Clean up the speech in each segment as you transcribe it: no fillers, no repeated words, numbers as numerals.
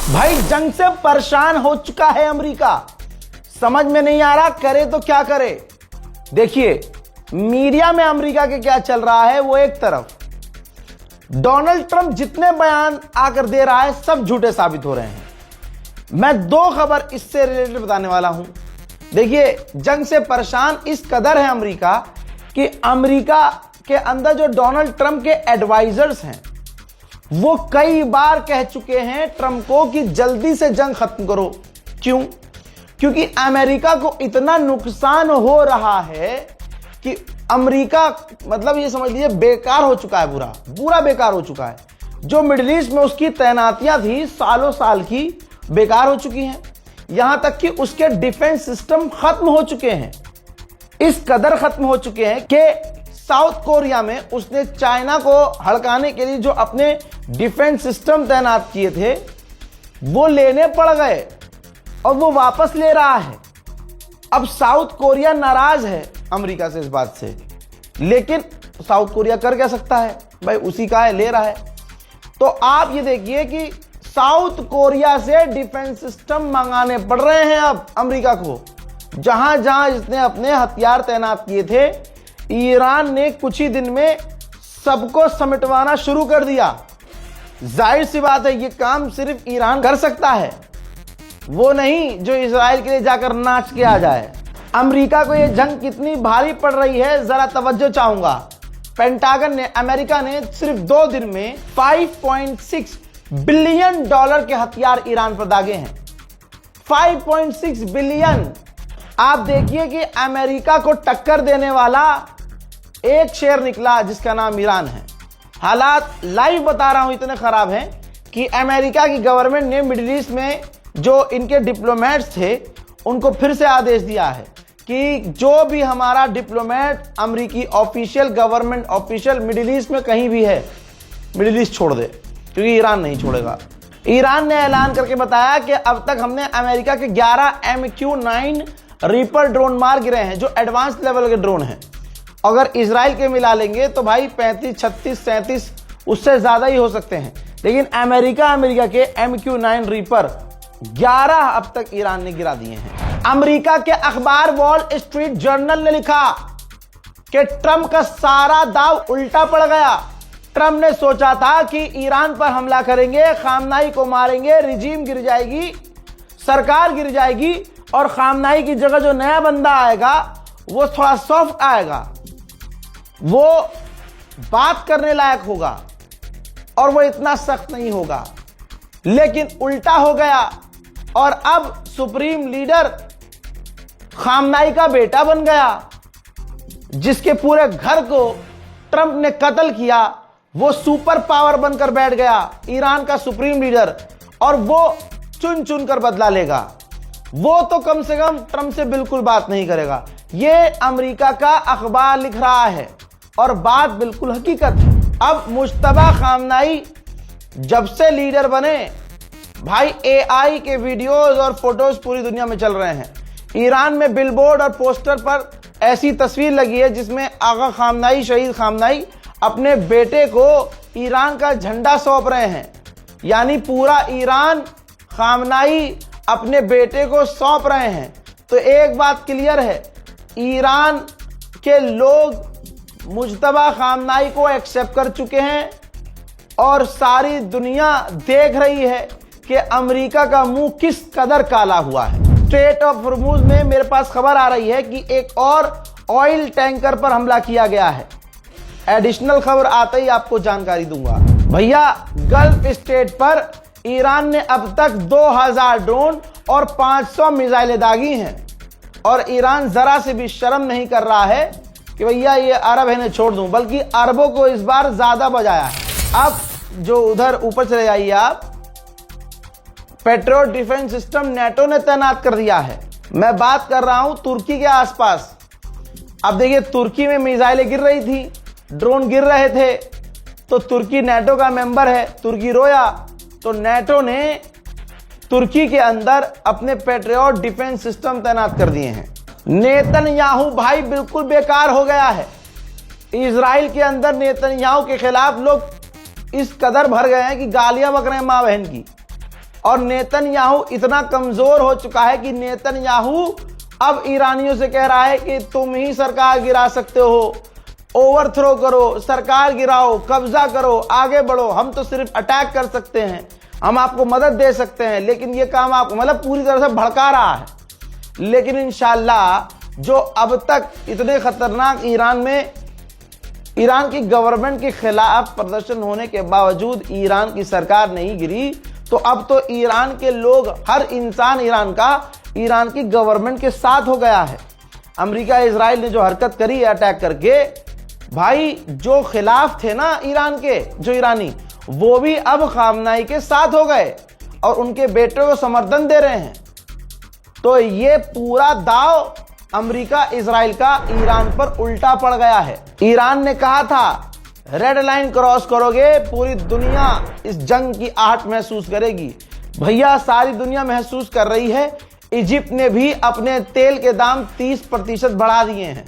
भाई जंग से परेशान हो चुका है अमेरिका। समझ में नहीं आ रहा करे तो क्या करे। देखिए मीडिया में अमेरिका के क्या चल रहा है, वो एक तरफ डोनाल्ड ट्रंप जितने बयान आकर दे रहा है सब झूठे साबित हो रहे हैं। मैं दो खबर इससे रिलेटेड बताने वाला हूं। देखिए जंग से परेशान इस कदर है अमेरिका कि अमेरिका के अंदर जो डोनाल्ड ट्रंप के एडवाइजर्स हैं वो कई बार कह चुके हैं ट्रंप को कि जल्दी से जंग खत्म करो। क्यों? क्योंकि अमेरिका को इतना नुकसान हो रहा है कि अमेरिका मतलब ये समझ लीजिए बेकार हो चुका है, पूरा बेकार हो चुका है। जो मिडिल ईस्ट में उसकी तैनातियां थी सालों साल की बेकार हो चुकी हैं। यहां तक कि उसके डिफेंस सिस्टम खत्म हो चुके हैं, इस कदर खत्म हो चुके हैं कि साउथ कोरिया में उसने चाइना को हड़काने के लिए जो अपने डिफेंस सिस्टम तैनात किए थे वो लेने पड़ गए और वो वापस ले रहा है। अब साउथ कोरिया नाराज है अमेरिका से इस बात से, लेकिन साउथ कोरिया कर क्या सकता है भाई, उसी का है, ले रहा है। तो आप ये देखिए कि साउथ कोरिया से डिफेंस सिस्टम मंगाने पड़ रहे हैं अब अमेरिका को। जहां जहां इसने अपने हथियार तैनात किए थे ईरान ने कुछ ही दिन में सबको समेटवाना शुरू कर दिया। जाहिर सी बात है ये काम सिर्फ ईरान कर सकता है, वो नहीं जो इजराइल के लिए जाकर नाच के आ जाए। अमेरिका को ये जंग कितनी भारी पड़ रही है जरा तवज्जो चाहूंगा। पेंटागन ने, अमेरिका ने सिर्फ 2 दिन में $5.6 बिलियन के हथियार ईरान पर दागे हैं। 5.6 बिलियन। आप देखिए कि अमेरिका को टक्कर देने वाला एक शेर निकला जिसका नाम ईरान है। हालात लाइव बता रहा हूं इतने खराब हैं कि अमेरिका की गवर्नमेंट ने मिडिल ईस्ट में जो इनके डिप्लोमेट्स थे उनको फिर से आदेश दिया है कि जो भी हमारा डिप्लोमेट अमेरिकी official, government official middle east में कहीं भी है, मिडिल ईस्ट छोड़ दे, क्योंकि ईरान नहीं छोड़ेगा। ईरान ने ऐलान करके बताया कि अब तक हमने अमेरिका के 11 MQ-9 रीपर ड्रोन मार गिरे हैं जो एडवांस लेवल के ड्रोन हैं। अगर इजराइल के मिला लेंगे तो भाई 35, 36, 37 उससे ज्यादा ही हो सकते हैं। लेकिन अमेरिका के MQ-9 रीपर 11 अब तक ईरान ने गिरा दिए हैं। अमेरिका के अखबार वॉल स्ट्रीट जर्नल ने लिखा कि ट्रंप का सारा दाव उल्टा पड़ गया। ट्रंप ने सोचा था कि ईरान पर हमला करेंगे, खामनाई को मारेंगे, रिजीम गिर जाएगी, सरकार गिर जाएगी और खामनाई की जगह जो नया बंदा आएगा वो थोड़ा सॉफ्ट आएगा, वो बात करने लायक होगा और वो इतना सख्त नहीं होगा। लेकिन उल्टा हो गया और अब सुप्रीम लीडर खामनाई का बेटा बन गया, जिसके पूरे घर को ट्रंप ने कत्ल किया। वो सुपर पावर बनकर बैठ गया, ईरान का सुप्रीम लीडर, और वो चुन चुन कर बदला लेगा। वो तो कम से कम ट्रंप से बिल्कुल बात नहीं करेगा। ये अमेरिका का अखबार लिख रहा है और बात बिल्कुल हकीकत है। अब मुश्तबा खामनाई जब से लीडर बने भाई AI के वीडियोस और फोटोज पूरी दुनिया में चल रहे हैं। ईरान में बिलबोर्ड और पोस्टर पर ऐसी तस्वीर लगी है जिसमें आगा खामनाई, शहीद खामनाई अपने बेटे को ईरान का झंडा सौंप रहे हैं। यानी पूरा ईरान खामनाई अपने बेटे को सौंप रहे हैं। तो एक बात क्लियर है, ईरान के लोग मुज्तबा खामनाई को एक्सेप्ट कर चुके हैं और सारी दुनिया देख रही है कि अमेरिका का मुंह किस कदर काला हुआ है। स्ट्रेट ऑफ हॉर्मुज में मेरे पास खबर आ रही है कि एक और ऑयल टैंकर पर हमला किया गया है। एडिशनल खबर आते ही आपको जानकारी दूंगा। भैया गल्फ स्टेट पर ईरान ने अब तक 2000 ड्रोन और 500 मिसाइलें दागी हैं और ईरान जरा से भी शर्म नहीं कर रहा है कि भैया ये अरब है ने छोड़ दूं, बल्कि अरबों को इस बार ज्यादा बजाया है। अब जो उधर ऊपर चले जाइए आप, पेट्रियट डिफेंस सिस्टम नेटो ने तैनात कर दिया है। मैं बात कर रहा हूं तुर्की के आसपास। अब देखिए तुर्की में मिसाइलें गिर रही थी, ड्रोन गिर रहे थे, तो तुर्की नेटो का मेंबर है, तुर्की रोया, तो नेटो ने तुर्की के अंदर अपने पेट्रियट डिफेंस सिस्टम तैनात कर दिए हैं। नेतन्याहू भाई बिल्कुल बेकार हो गया है। इजराइल के अंदर नेतन्याहू के खिलाफ लोग इस कदर भर गए हैं कि गालियां बक रहे हैं मां बहन की। और नेतन्याहू इतना कमजोर हो चुका है कि नेतन्याहू अब ईरानियों से कह रहा है कि तुम ही सरकार गिरा सकते हो, ओवरथ्रो करो, सरकार गिराओ, कब्जा करो, आगे बढ़ो, हम तो सिर्फ अटैक कर सकते हैं, हम आपको मदद दे सकते हैं, लेकिन ये काम आपको, मतलब पूरी तरह से भड़का रहा है। लेकिन इंशाल्लाह जो अब तक इतने खतरनाक ईरान की गवर्नमेंट के खिलाफ प्रदर्शन होने के बावजूद ईरान की सरकार नहीं गिरी, तो अब तो ईरान के लोग, हर इंसान ईरान की गवर्नमेंट के साथ हो गया है। अमेरिका इजराइल ने जो हरकत करी है अटैक करके, भाई जो खिलाफ थे ना ईरान के, जो ईरानी, वो भी अब खामनाई के साथ हो गए और उनके बेटे को समर्थन दे रहे हैं। तो ये पूरा दाव अमेरिका इजराइल का ईरान पर उल्टा पड़ गया है। ईरान ने कहा था रेड लाइन क्रॉस करोगे पूरी दुनिया इस जंग की आहट महसूस करेगी। भैया सारी दुनिया महसूस कर रही है। इजिप्ट ने भी अपने तेल के दाम 30% बढ़ा दिए हैं।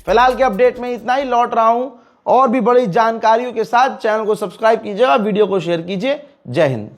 फिलहाल के अपडेट में इतना ही, लौट रहा हूं और भी बड़ी जानकारियों के साथ। चैनल को सब्सक्राइब कीजिएगा, वीडियो को शेयर कीजिए। जय हिंद।